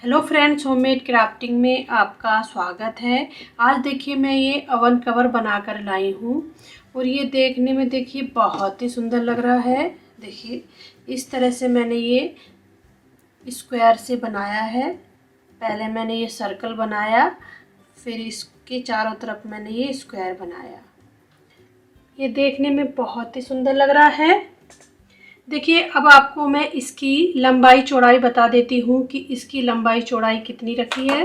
Hello friends, homemade crafting में आपका स्वागत है। आज देखिए मैं ये ओवन कवर बनाकर लाई हूँ और ये देखने में देखिए बहुत ही सुंदर लग रहा है। देखिए इस तरह से मैंने ये स्क्वायर से बनाया है। पहले मैंने ये सर्कल बनाया, फिर इसके चारों तरफ मैंने ये स्क्वायर बनाया। ये देखने में बहुत ही सुंदर लग रहा है। देखिए अब आपको मैं इसकी लंबाई चौड़ाई बता देती हूँ कि इसकी लंबाई चौड़ाई कितनी रखी है।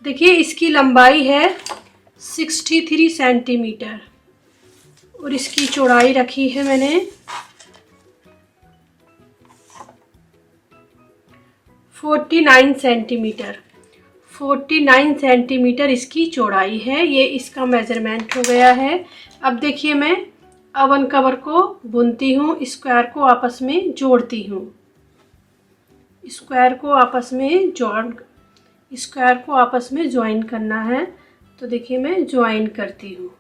देखिए इसकी लंबाई है 63 सेंटीमीटर और इसकी चौड़ाई रखी है मैंने 49 सेंटीमीटर। 49 सेंटीमीटर इसकी चौड़ाई है। ये इसका मेजरमेंट हो गया है। अब देखिए मैं ओवन कवर को बुनती हूँ, स्क्वायर को आपस में जोड़ती हूँ। स्क्वायर को आपस में ज्वाइन करना है। तो देखिए मैं ज्वाइन करती हूँ।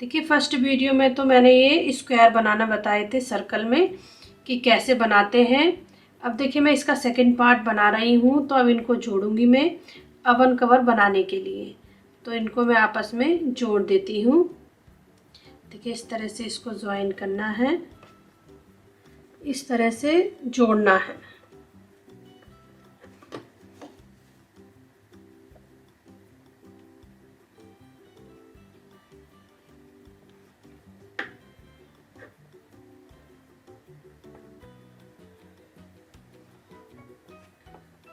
देखिए फर्स्ट वीडियो में तो मैंने ये स्क्वायर बनाना बताए थे सर्कल में कि कैसे बनाते हैं। अब देखिए मैं इसका सेकंड पार्ट बना रही हूँ, तो अब इनको जोड़ूंगी मैं ओवन कवर बनाने के लिए। तो इनको मैं आपस में जोड़ देती हूँ। देखिए इस तरह से इसको ज्वाइन करना है, इस तरह से जोड़ना है।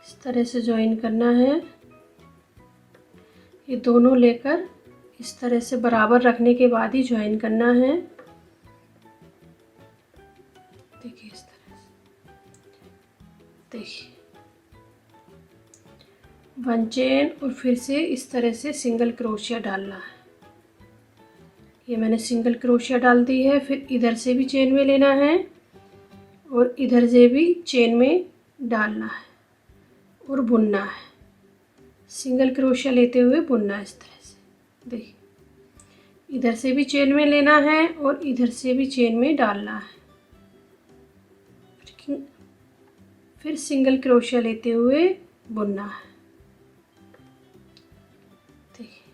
इस तरह से ज्वाइन करना है। ये दोनों लेकर इस तरह से बराबर रखने के बाद ही ज्वाइन करना है। देखिए इस तरह से, देखिए 1 चेन और फिर से इस तरह से सिंगल क्रोशिया डालना है। ये मैंने सिंगल क्रोशिया डाल दी है। फिर इधर से भी चेन में लेना है और इधर से भी चेन में डालना है और बुनना है। सिंगल क्रोशिया लेते हुए बुनना है इस तरह से। देखिए इधर से भी चेन में लेना है और इधर से भी चेन में डालना है। फिर सिंगल क्रोशिया लेते हुए बुनना है। देखिए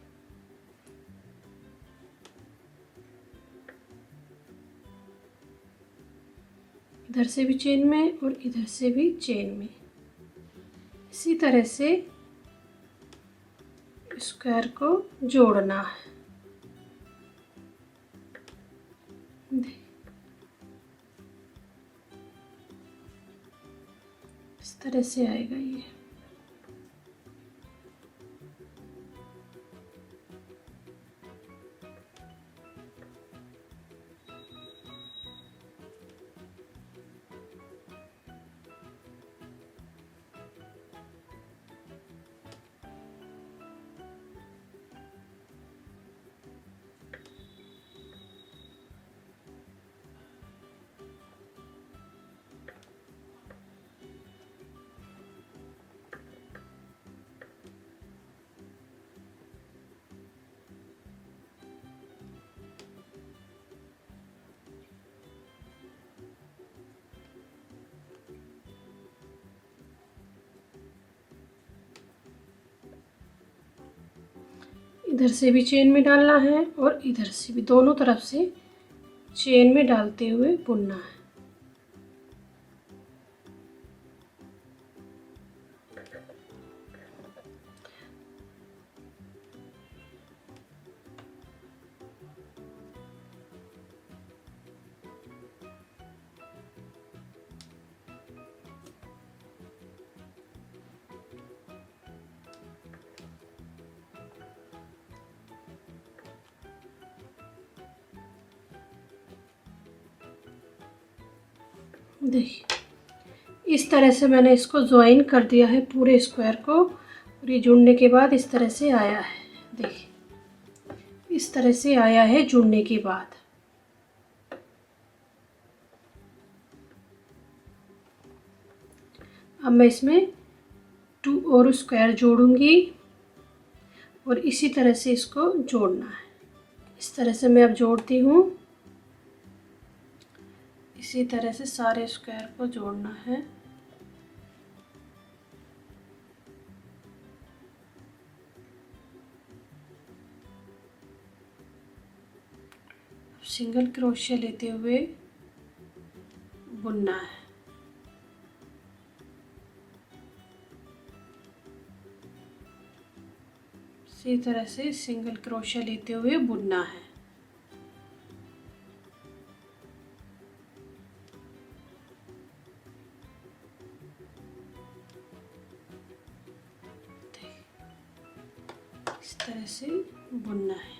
इधर से भी चेन में और इधर से भी चेन में। इसी तरह से स्क्वायर को जोड़ना है। इस तरह से आएगा ये। इधर से भी चेन में डालना है और इधर से भी, दोनों तरफ से चेन में डालते हुए बुनना है। देखिए इस तरह से मैंने इसको ज्वाइन कर दिया है पूरे स्क्वायर को और ये जुड़ने के बाद इस तरह से आया है। देखिए इस तरह से आया है जुड़ने के बाद। अब मैं इसमें 2 और स्क्वायर जोड़ूंगी और इसी तरह से इसको जोड़ना है। इस तरह से मैं अब जोड़ती हूँ। इसी तरह से सारे स्क्वायर को जोड़ना है। सिंगल क्रोशिया लेते हुए बुनना है। इसी तरह से सिंगल क्रोशिया लेते हुए बुनना है। इस तरह से बुनना है।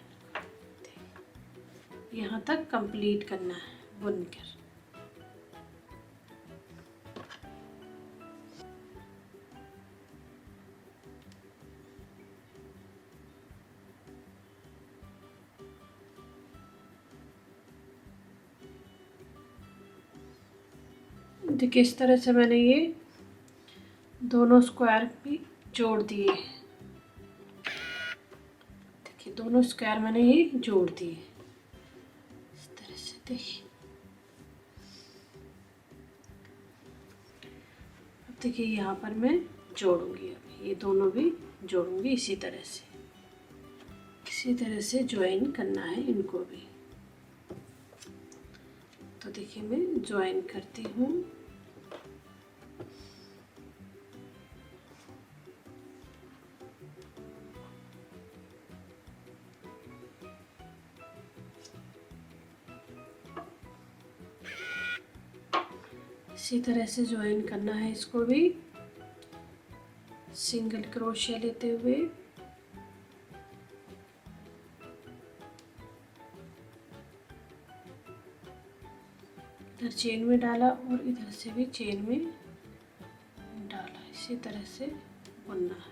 यहाँ तक कंप्लीट करना है बुनकर। देखिए इस तरह से मैंने ये दोनों स्क्वायर भी जोड़ दिए। देखिए दोनों स्क्वायर मैंने ये जोड़ दिए इस तरह से। देखिए अब देखिए यहाँ पर मैं जोड़ूंगी। अब ये दोनों भी जोड़ूंगी इसी तरह से ज्वाइन करना है इनको भी। तो देखिए मैं ज्वाइन करती हूँ। इसी तरह से ज्वाइन करना है इसको भी, सिंगल क्रोशिया लेते हुए। इधर चेन में डाला और इधर से भी चेन में डाला। इसी तरह से बुनना है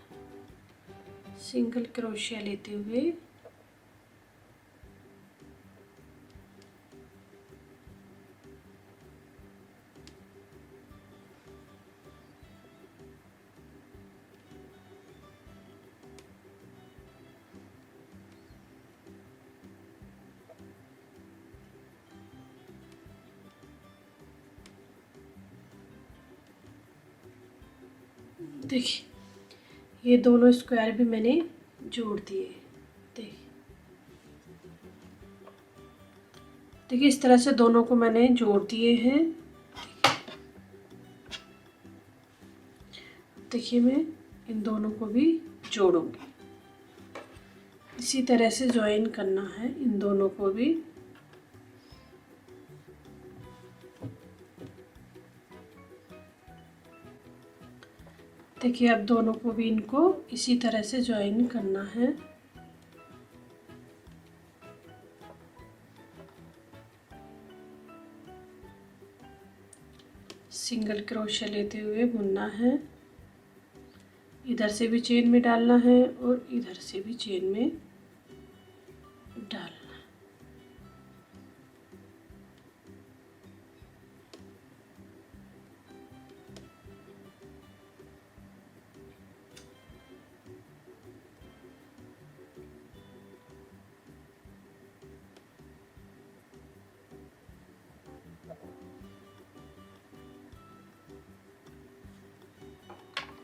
सिंगल क्रोशिया लेते हुए। देखिए ये दोनों स्क्वायर भी मैंने जोड़ दिए। देखिए इस तरह से दोनों को मैंने जोड़ दिए हैं। देखिए मैं इन दोनों को भी जोड़ूंगी। इसी तरह से ज्वाइन करना है इन दोनों को भी। देखिए अब दोनों को भी इनको इसी तरह से ज्वाइन करना है। सिंगल क्रोशिया लेते हुए बुनना है। इधर से भी चेन में डालना है और इधर से भी चेन में डालना।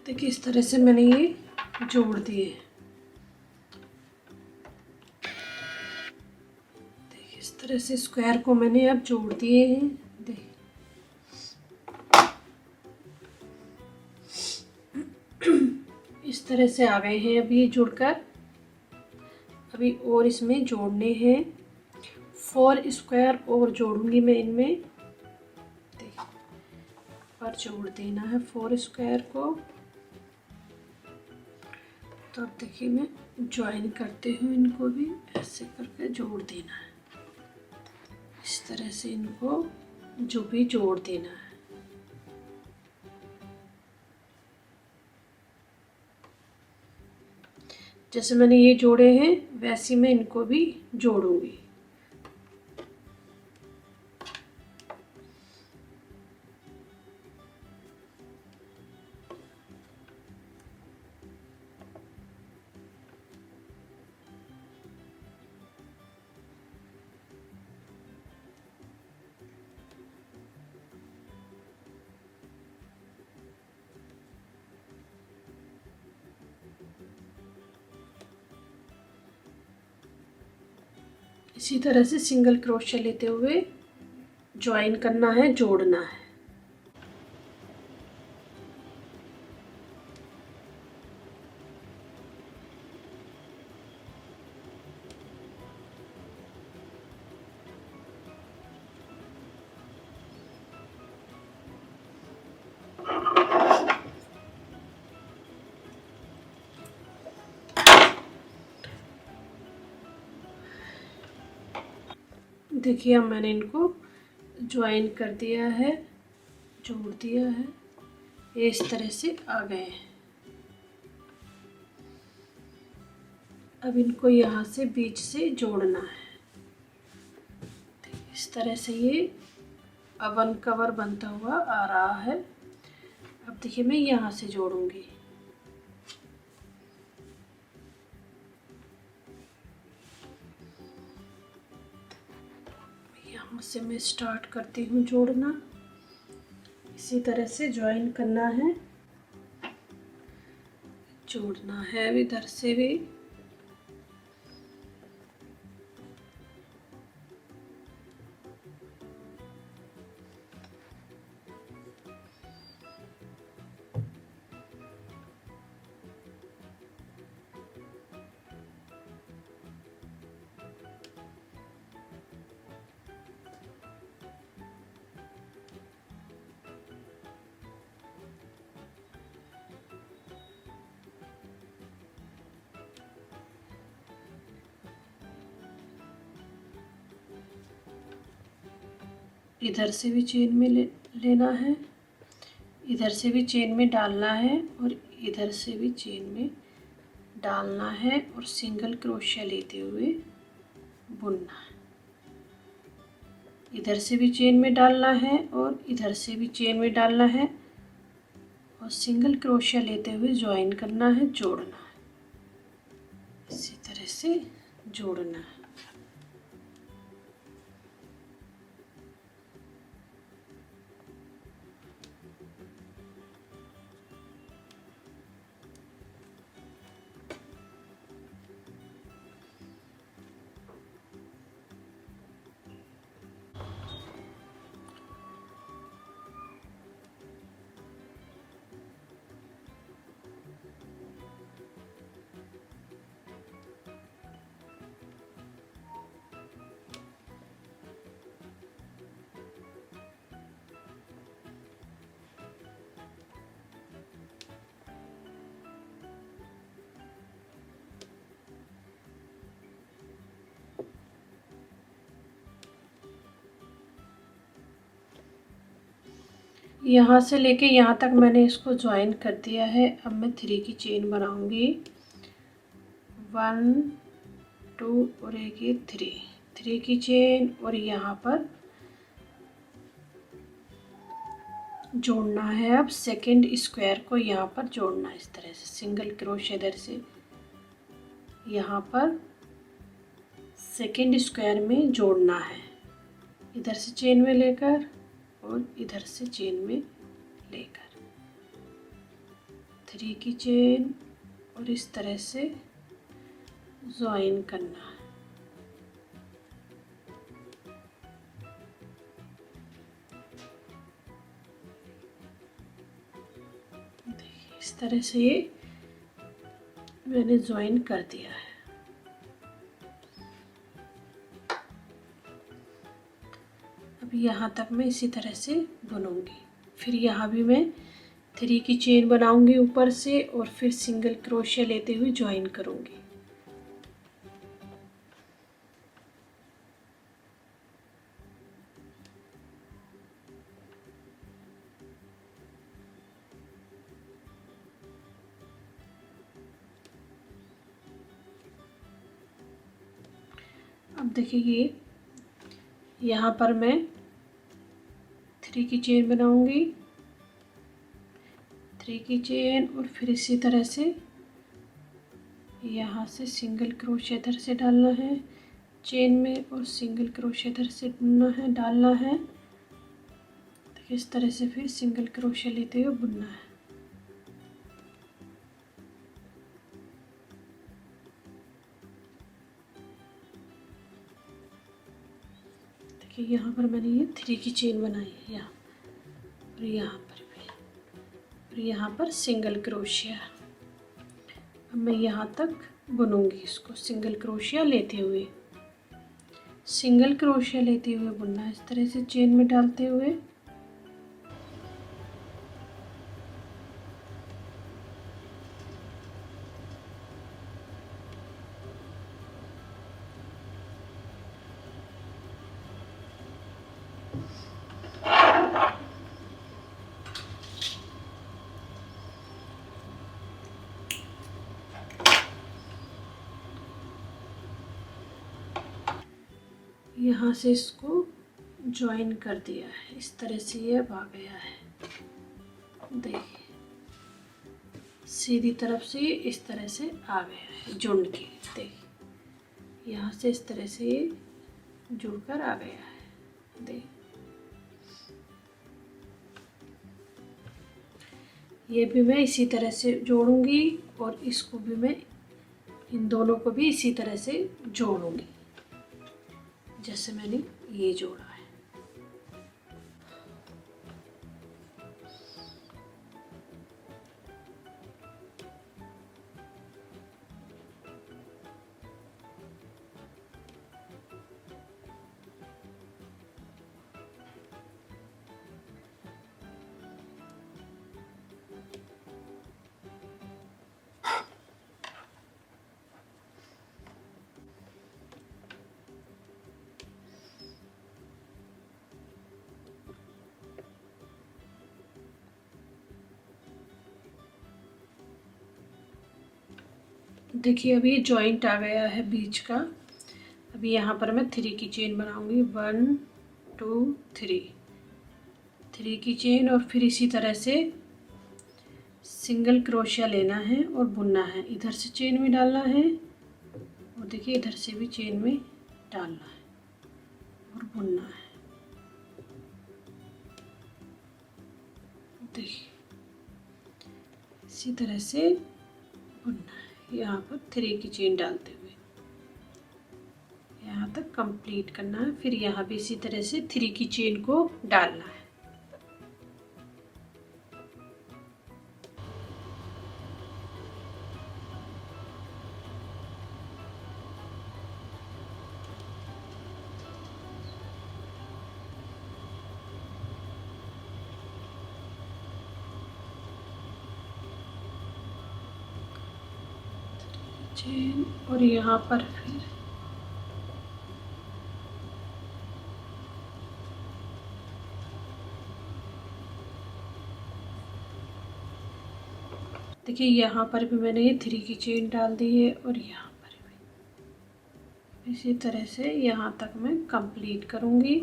देखिए इस तरह से मैंने ये जोड़ दिए। देखिए इस तरह से स्क्वायर को मैंने अब जोड़ दिए हैं। देखिए इस तरह से आ गए हैं अब ये जुड़कर। अभी और इसमें जोड़ने हैं 4 स्क्वायर और जोड़ूंगी मैं इनमें। देखिए पर जोड़ देना है 4 स्क्वायर को। तो अब देखिए मैं ज्वाइन करती हूँ इनको भी, ऐसे करके जोड़ देना है। इस तरह से इनको जो भी जोड़ देना है। जैसे मैंने ये जोड़े हैं वैसे मैं इनको भी जोड़ूंगी। इसी तरह से सिंगल क्रोशे लेते हुए ज्वाइन करना है, जोड़ना है। देखिए अब मैंने इनको ज्वाइन कर दिया है, जोड़ दिया है, ये इस तरह से आ गए हैं। अब इनको यहाँ से बीच से जोड़ना है। इस तरह से ये अवन कवर बनता हुआ आ रहा है। अब देखिए मैं यहाँ से जोड़ूंगी। यहाँ से मैं स्टार्ट करती हूँ जोड़ना। इसी तरह से ज्वाइन करना है, जोड़ना है इधर से भी। इधर से भी चेन में लेना है, इधर से भी चेन में डालना है और इधर से भी चेन में डालना है और सिंगल क्रोशिया लेते हुए बुनना है। इधर से भी चेन में डालना है और इधर से भी चेन में डालना है और सिंगल क्रोशिया लेते हुए ज्वाइन करना है, जोड़ना है। इसी तरह से जोड़ना है। यहाँ से लेके यहाँ तक मैंने इसको ज्वाइन कर दिया है। अब मैं 3 की चेन बनाऊंगी। 1 2 और एक ये 3 की चेन और यहाँ पर जोड़ना है। अब सेकंड स्क्वायर को यहाँ पर जोड़ना है, इस तरह से सिंगल क्रोशे इधर से यहाँ पर सेकंड स्क्वायर में जोड़ना है, इधर से चेन में लेकर और इधर से चेन में लेकर 3 की चेन और इस तरह से ज्वाइन करना है। देखिए इस तरह से ये मैंने ज्वाइन कर दिया है। अब यहाँ तक मैं इसी तरह से बुनूंगी। फिर यहाँ भी मैं 3 की चेन बनाऊंगी ऊपर से और फिर सिंगल क्रोशिया लेते हुए ज्वाइन करूंगी। अब देखिए ये यहाँ पर मैं 3 की चेन बनाऊंगी, 3 की चेन और फिर इसी तरह से यहाँ से सिंगल क्रोशिया इधर से डालना है चेन में और सिंगल क्रोशिया इधर से बुनना है, डालना है। देखिए इस तरह से फिर सिंगल क्रोशिया लेते हुए बुनना है। देखिए यहाँ पर मैंने ये 3 की चेन बनाई है यहाँ और यहाँ पर भी, और यहाँ पर सिंगल क्रोशिया। अब मैं यहाँ तक बुनूंगी इसको सिंगल क्रोशिया लेते हुए, सिंगल क्रोशिया लेते हुए बुनना इस तरह से चेन में डालते हुए। यहाँ से इसको ज्वाइन कर दिया है, इस तरह से ये अब आ गया है। देखिए सीधी तरफ से ये इस तरह से आ गया है जुड़ के। देखिए यहाँ से इस तरह से ये जुड़कर आ गया है। देखिए ये भी मैं इसी तरह से जोड़ूंगी और इसको भी मैं, इन दोनों को भी इसी तरह से जोड़ूंगी जैसे मैंने ये जोड़ा है। देखिए अभी ये जॉइंट आ गया है बीच का। अभी यहाँ पर मैं 3 की चेन बनाऊंगी, 1 2 3 की चेन, और फिर इसी तरह से सिंगल क्रोशिया लेना है और बुनना है। इधर से चेन में डालना है और देखिए इधर से भी चेन में डालना है और बुनना है। देखिए इसी तरह से बुनना है। यहाँ पर 3 की चेन डालते हुए यहाँ तक कंप्लीट करना है। फिर यहाँ भी इसी तरह से 3 की चेन को डालना है। चेन और यहाँ पर फिर देखिए यहाँ पर भी मैंने ये 3 की चेन डाल दी है और यहाँ पर भी इसी तरह से यहाँ तक मैं कंप्लीट करूँगी।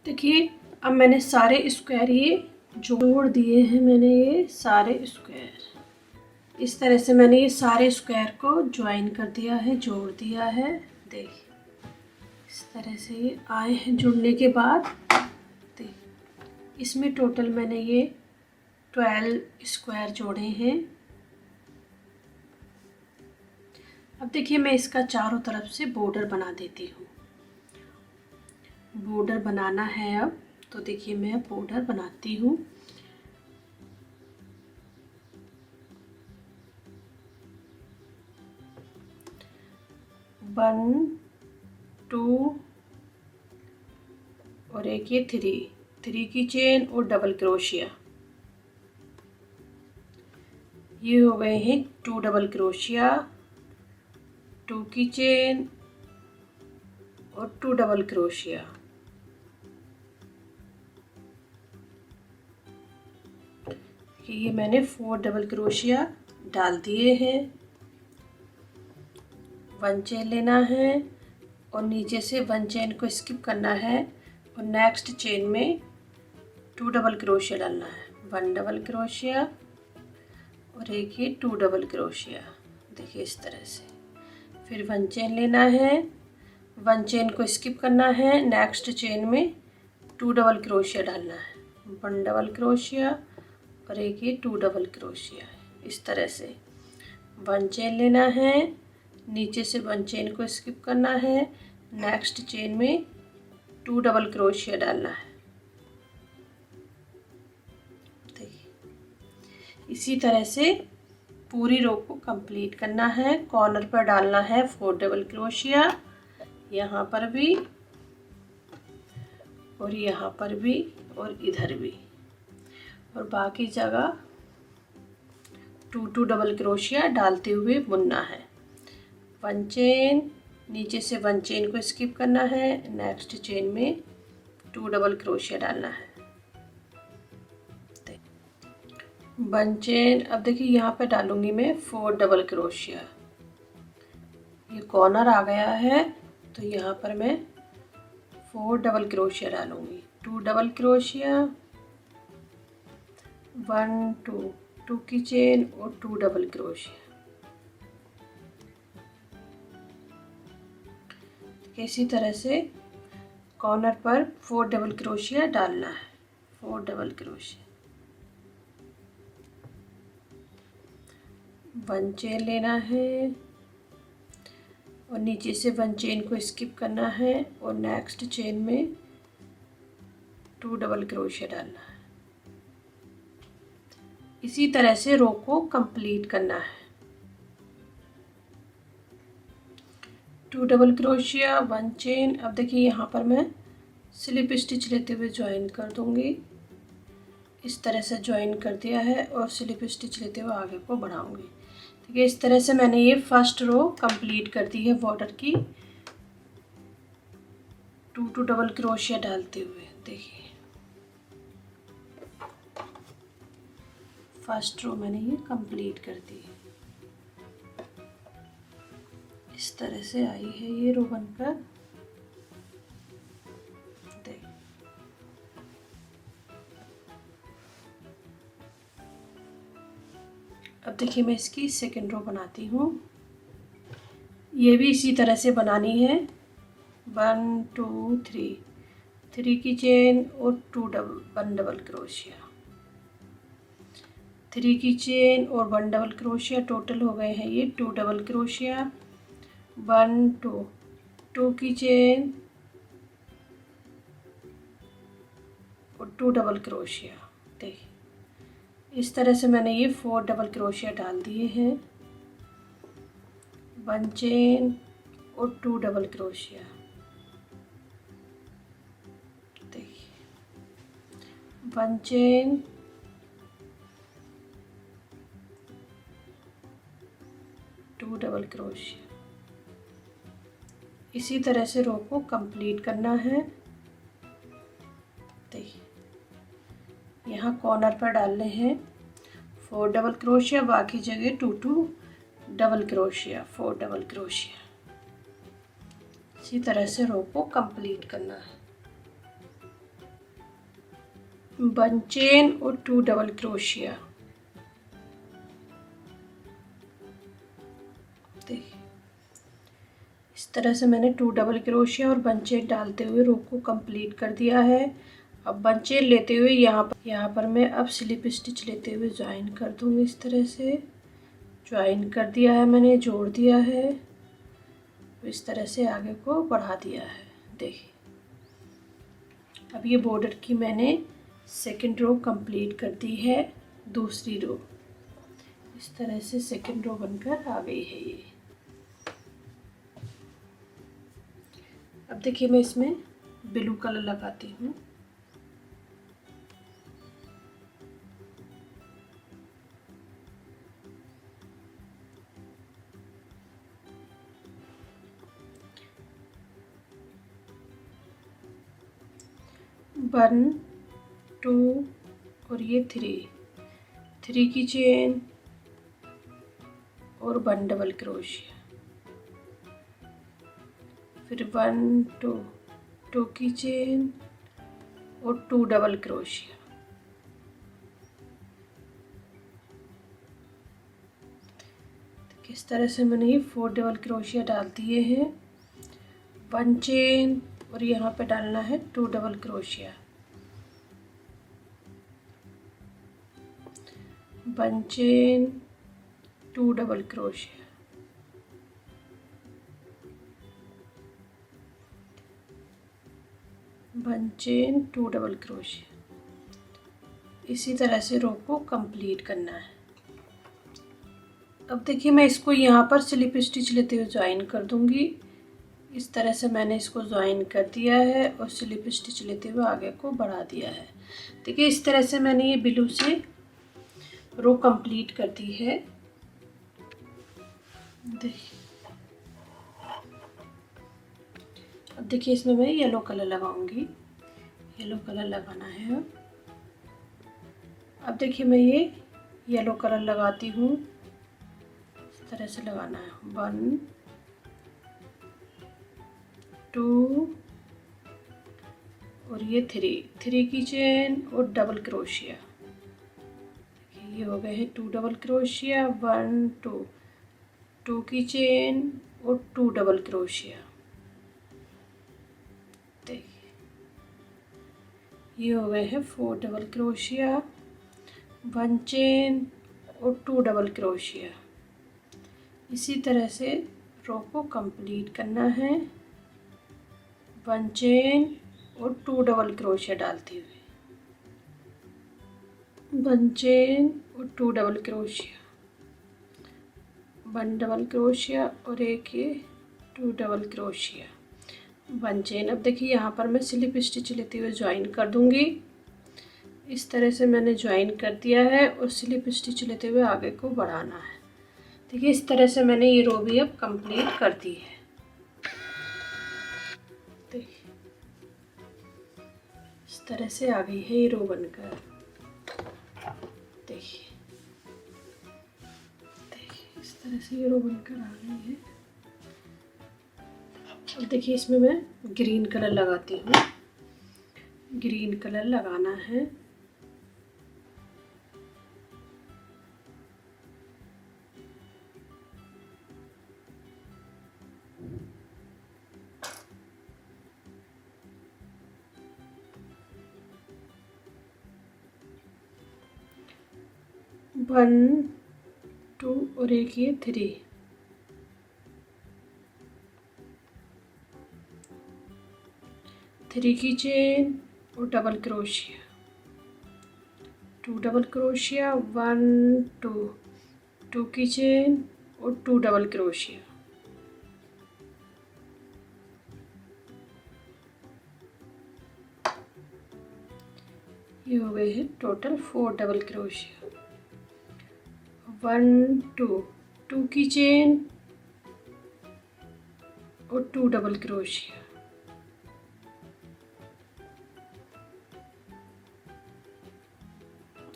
देखिए अब मैंने सारे स्क्वायर ये जोड़ दिए हैं। मैंने ये सारे स्क्वायर इस तरह से मैंने ये सारे स्क्वायर को ज्वाइन कर दिया है, जोड़ दिया है। देखिए इस तरह से ये आए हैं जुड़ने के बाद। देखिए इसमें टोटल मैंने ये 12 स्क्वायर जोड़े हैं। अब देखिए मैं इसका चारों तरफ से बॉर्डर बना देती हूँ। बॉर्डर बनाना है अब, तो देखिए मैं बॉर्डर बनाती हूँ। वन 2 और एक ये 3 की चेन और डबल क्रोशिया, ये हो गए हैं 2 डबल क्रोशिया, 2 की चेन और 2 डबल क्रोशिया। ये मैंने 4 डबल क्रोशिया डाल दिए हैं। 1 चेन लेना है और नीचे से 1 चेन को स्किप करना है और नेक्स्ट चेन में 2 डबल क्रोशिया डालना है, 1 डबल क्रोशिया और एक ये 2 डबल क्रोशिया, देखिए इस तरह से। फिर 1 चेन लेना है, 1 चेन को स्किप करना है, नेक्स्ट चेन में 2 डबल क्रोशिया डालना है, 1 डबल क्रोशिया और एक ये 2 डबल क्रोशिया, इस तरह से। 1 चेन लेना है, नीचे से 1 चेन को स्किप करना है, नेक्स्ट चेन में 2 डबल क्रोशिया डालना है। देखिए इसी तरह से पूरी रो को कंप्लीट करना है। कॉर्नर पर डालना है 4 डबल क्रोशिया, यहाँ पर भी और यहाँ पर भी और इधर भी, और बाकी जगह 2 डबल क्रोशिया डालते हुए बुनना है। 1 चेन, नीचे से 1 चेन को स्किप करना है, नेक्स्ट चेन में 2 डबल क्रोशिया डालना है। 1 चेन, अब देखिए यहाँ पे डालूंगी मैं 4 डबल क्रोशिया, ये कॉर्नर आ गया है तो यहाँ पर मैं 4 डबल क्रोशिया डालूंगी, 2 डबल क्रोशिया, 1 2 की चेन और 2 डबल क्रोशिया। इसी तरह से कॉर्नर पर 4 डबल क्रोशिया डालना है, 4 डबल क्रोशिया। 1 चेन लेना है और नीचे से 1 चेन को स्किप करना है और नेक्स्ट चेन में 2 डबल क्रोशिया डालना है। इसी तरह से रो को कंप्लीट करना है। 2 डबल क्रोशिया, 1 चेन। अब देखिए यहाँ पर मैं स्लिप स्टिच लेते हुए ज्वाइन कर दूंगी, इस तरह से ज्वाइन कर दिया है और स्लिप स्टिच लेते हुए आगे को बढ़ाऊंगी। ठीक है, इस तरह से मैंने ये फर्स्ट रो कंप्लीट कर दी है बॉर्डर की, 2 डबल क्रोशिया डालते हुए। देखिए फर्स्ट रो मैंने ये कंप्लीट कर दी है, इस तरह से आई है ये रो बनकर। अब देखिए मैं इसकी सेकेंड रो बनाती हूँ, ये भी इसी तरह से बनानी है। 1 2 3 की चेन और 1 डबल क्रोशिया, 3 की चेन और 1 डबल क्रोशिया, टोटल हो गए हैं ये 2 डबल क्रोशिया। 1 2 की चेन और 2 डबल क्रोशिया। देखिए इस तरह से मैंने ये 4 डबल क्रोशिया डाल दिए हैं, 1 चेन और 2 डबल क्रोशिया। देखिए 1 चेन, 2 डबल क्रोशिया। इसी तरह से रो को कंप्लीट करना है। देखिए यहाँ कॉर्नर पर डालने हैं 4 डबल क्रोशिया, बाकी जगह 2 डबल क्रोशिया, 4 डबल क्रोशिया। इसी तरह से रो को कंप्लीट करना है। 1 चेन और 2 डबल क्रोशिया। देखिए इस तरह से मैंने 2 डबल क्रोशिया और 1 चेन डालते हुए रो को कंप्लीट कर दिया है। अब 1 चेन लेते हुए यहाँ पर मैं अब स्लिप स्टिच लेते हुए ज्वाइन कर दूँगी, इस तरह से ज्वाइन कर दिया है मैंने, जोड़ दिया है, इस तरह से आगे को बढ़ा दिया है। देखिए अब ये बॉर्डर की मैंने सेकंड रो कंप्लीट कर दी है, दूसरी रो इस तरह से सेकंड रो बनकर आ गई है ये। अब देखिए मैं इसमें ब्लू कलर लगाती हूँ। वन 2 और ये 3 की चेन और 1 डबल क्रोशिया, फिर 1 2 की चेन और 2 डबल क्रोशिया। इस तरह से मैंने ये 4 डबल क्रोशिया डाल दिए हैं। 1 चेन और यहाँ पे डालना है 2 double crochet. 1 chain 2 double crochet. 1 chain 2 double crochet. इसी तरह से रो को कंप्लीट करना है। अब देखिए मैं इसको यहाँ पर स्लिप स्टिच लेते हुए ज्वाइन कर दूंगी। इस तरह से मैंने इसको ज्वाइन कर दिया है और स्लिप स्टिच लेते हुए आगे को बढ़ा दिया है। देखिए इस तरह से मैंने ये ब्लू से रो कंप्लीट कर दी है। देखिए अब देखिए इसमें मैं येलो कलर लगाऊंगी। येलो कलर लगाना है। अब देखिए मैं ये येलो कलर लगाती हूँ। इस तरह से लगाना है। 1 2 और ये 3 की चेन और डबल क्रोशिया। ये हो गए हैं 2 डबल क्रोशिया। 1 2 की चेन और 2 डबल क्रोशिया। देखिए ये हो गए हैं 4 डबल क्रोशिया। 1 चेन और 2 डबल क्रोशिया। इसी तरह से रो को कंप्लीट करना है। 1 चेन और 2 डबल क्रोशिया डालते हुए। 1 चेन और 2 डबल क्रोशिया। 1 डबल क्रोशिया और एक ये 2 डबल क्रोशिया। 1 चेन। अब देखिए यहाँ पर मैं स्लिप स्टिच लेते हुए ज्वाइन कर दूंगी। इस तरह से मैंने ज्वाइन कर दिया है और स्लिप स्टिच लेते हुए आगे को बढ़ाना है। देखिए इस तरह से मैंने ये रो भी अब कंप्लीट कर दी है। देखिए इस तरह से आ गई है ये रो बनकर। देखिए इस तरह से ये रो बनकर आ गई है। अब देखिए इसमें मैं ग्रीन कलर लगाती हूँ। ग्रीन कलर लगाना है। वन 2 और एक ये 3 की चेन और डबल क्रोशिया। 2 double crochet. 1 2 की चेन और 2 डबल क्रोशिया। ये हो गए हैं टोटल 4 डबल क्रोशिया। 1 2 की चेन और 2 डबल क्रोशिया।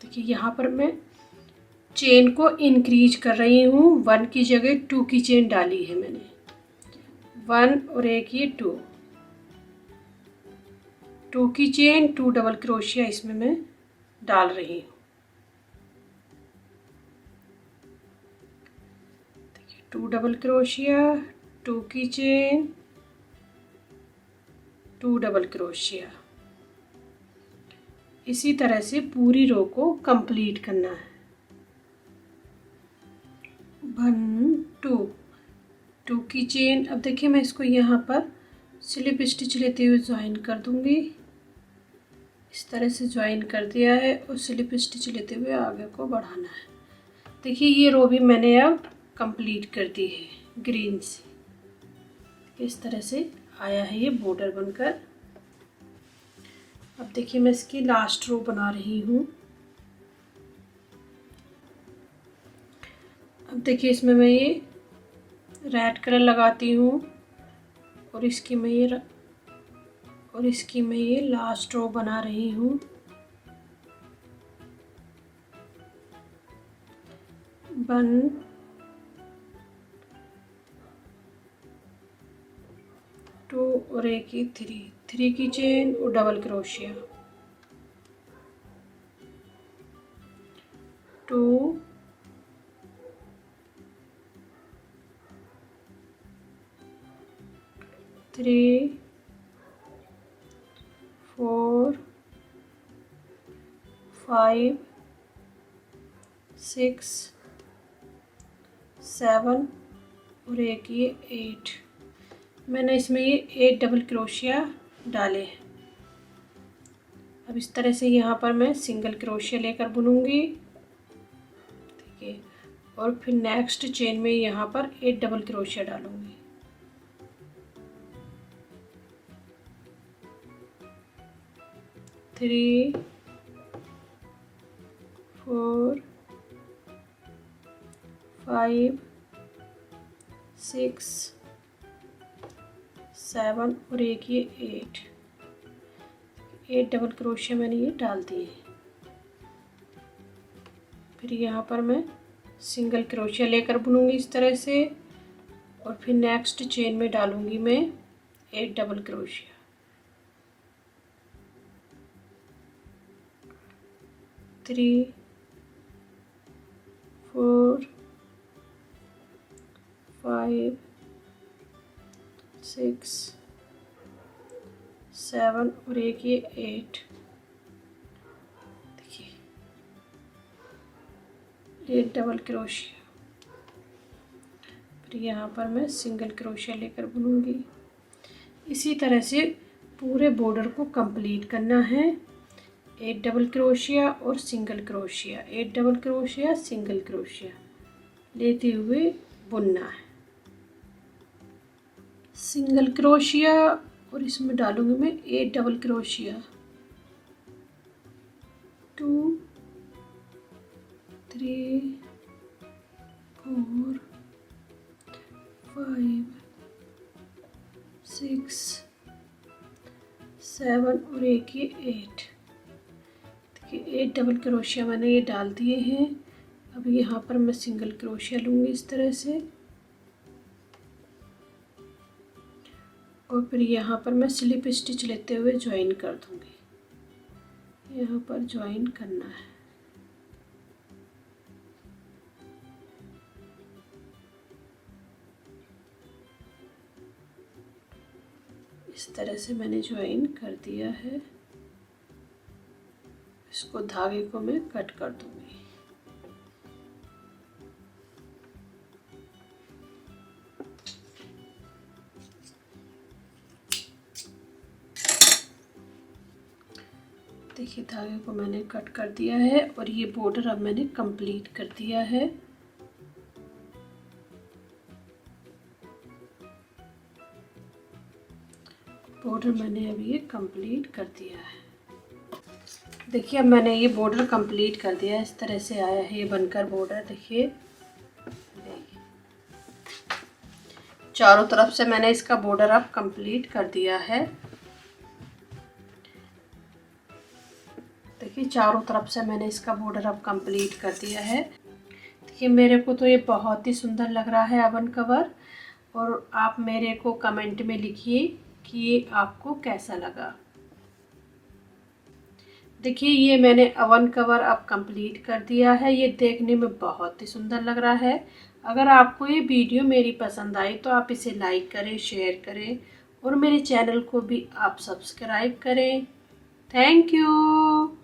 देखिए यहाँ पर मैं चेन को इंक्रीज कर रही हूँ। 1 की जगह 2 की चेन डाली है मैंने। 1 और एक ये 2 की चेन 2 डबल क्रोशिया इसमें मैं डाल रही हूँ। देखिए 2 डबल क्रोशिया, 2 की चेन, 2 डबल क्रोशिया। इसी तरह से पूरी रो को कंप्लीट करना है। 1 2 की चेन। अब देखिए मैं इसको यहाँ पर स्लिप स्टिच लेते हुए ज्वाइन कर दूंगी। इस तरह से ज्वाइन कर दिया है और स्लिप स्टिच लेते हुए आगे को बढ़ाना है। देखिए ये रो भी मैंने अब कंप्लीट कर दी है ग्रीन से। इस तरह से आया है ये बॉर्डर बनकर। अब देखिए मैं इसकी लास्ट रो बना रही हूँ। अब देखिए इसमें मैं ये रेड कलर लगाती हूँ और इसकी मैं ये लास्ट रो बना रही हूँ। 1 2 और एक ही 3 की चेन और डबल क्रोशिया। 2, 3, 4, 5, 6, 7 और एक ये 8। मैंने इसमें ये 8 डबल क्रोशिया डाले हैं। अब इस तरह से यहाँ पर मैं सिंगल क्रोशिया लेकर बुनूंगी, ठीक है। और फिर नेक्स्ट चेन में यहाँ पर 8 डबल क्रोशिया डालूंगी। थ्री, 4, 5, 6, 7 और एक ये 8 डबल क्रोशिया मैंने ये डाल दिए। फिर यहाँ पर मैं सिंगल क्रोशिया लेकर बुनूंगी इस तरह से, और फिर नेक्स्ट चेन में डालूंगी मैं 8 डबल क्रोशिया। थ्री, 4, 5, 6, 7 और एक ये 8। देखिए 8 डबल क्रोशिया। फिर यहाँ पर मैं सिंगल क्रोशिया लेकर बुनूंगी। इसी तरह से पूरे बॉर्डर को कंप्लीट करना है। 8 डबल क्रोशिया और single crochet, 8 double crochet, single crochet लेते हुए बुनना है। सिंगल क्रोशिया और इसमें डालूंगी मैं 8 डबल क्रोशिया। 2, 3, 4, 5, 6, 7 और एक ये 8। देखिए 8 डबल क्रोशिया मैंने ये डाल दिए हैं। अब यहाँ पर मैं सिंगल क्रोशिया लूँगी इस तरह से, और फिर यहाँ पर मैं स्लिप स्टिच लेते हुए ज्वाइन कर दूँगी। यहाँ पर ज्वाइन करना है। इस तरह से मैंने ज्वाइन कर दिया है। इसको धागे को मैं कट कर दूँगी। देखिए धागे को मैंने कट कर दिया है और ये बॉर्डर अब मैंने कंप्लीट कर दिया है। बॉर्डर मैंने अब ये कंप्लीट कर दिया है। देखिए अब मैंने ये बॉर्डर कंप्लीट कर दिया है। इस तरह से आया है ये बनकर बॉर्डर। देखिए चारों तरफ से मैंने इसका बॉर्डर अब कंप्लीट कर दिया है। देखिए चारों तरफ से मैंने इसका बॉर्डर अब कंप्लीट कर दिया है। देखिए मेरे को तो ये बहुत ही सुंदर लग रहा है अवन कवर, और आप मेरे को कमेंट में लिखिए कि ये आपको कैसा लगा। देखिए ये मैंने अवन कवर अब कंप्लीट कर दिया है। ये देखने में बहुत ही सुंदर लग रहा है। अगर आपको ये वीडियो मेरी पसंद आई तो आप इसे लाइक करें, शेयर करें और मेरे चैनल को भी आप सब्सक्राइब करें। Thank you.